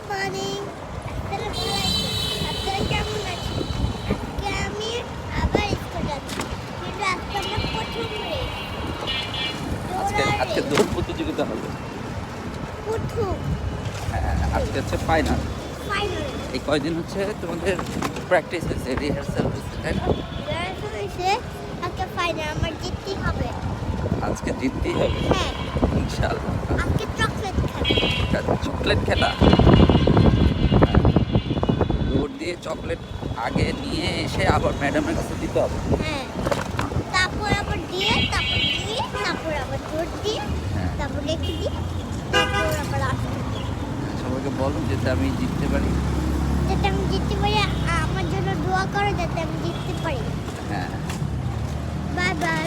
Morning. আসসালামু আলাইকুম। আপনারা কেমন আছেন? আজকে আমি আবার স্কুল যাচ্ছি, কিন্তু আজকে আমার প্রথম রেস, আজকে দৌড়ার আজকে রেস। দৌড় প্রতিযোগিতা হবে। প্রথম আজকে হচ্ছে ফাইনাল। ফাইনাল এই কয়দিন হচ্ছে তোমাদের প্র্যাকটিস হয়েছে, রিহার্সাল হয়েছে, তাই না? হয়েছে। আজকে ফাইনাল আমার জিততেই হবে। আজকে জিততেই হবে হ্যাঁ, ইনশাআল্লাহ। আজকে চকলেট খাবো। চকলেট খেলা, দৌড় দিয়ে চকলেট আগে নিয়ে এসে আবার ম্যাডামের কাছে দিতে হবে। হ্যাঁ, তারপর আবার তারপর আবার দৌড় দিয়ে, হ্যাঁ, তারপর রেখে দিই, তারপর আবার আসবো। সবাইকে বলো যাতে আমি জিততে পারি। যাতে আমি জিততে পারি, আমার জন্য দোয়া করো যাতে আমি জিততে পারি। হ্যাঁ। Bye bye.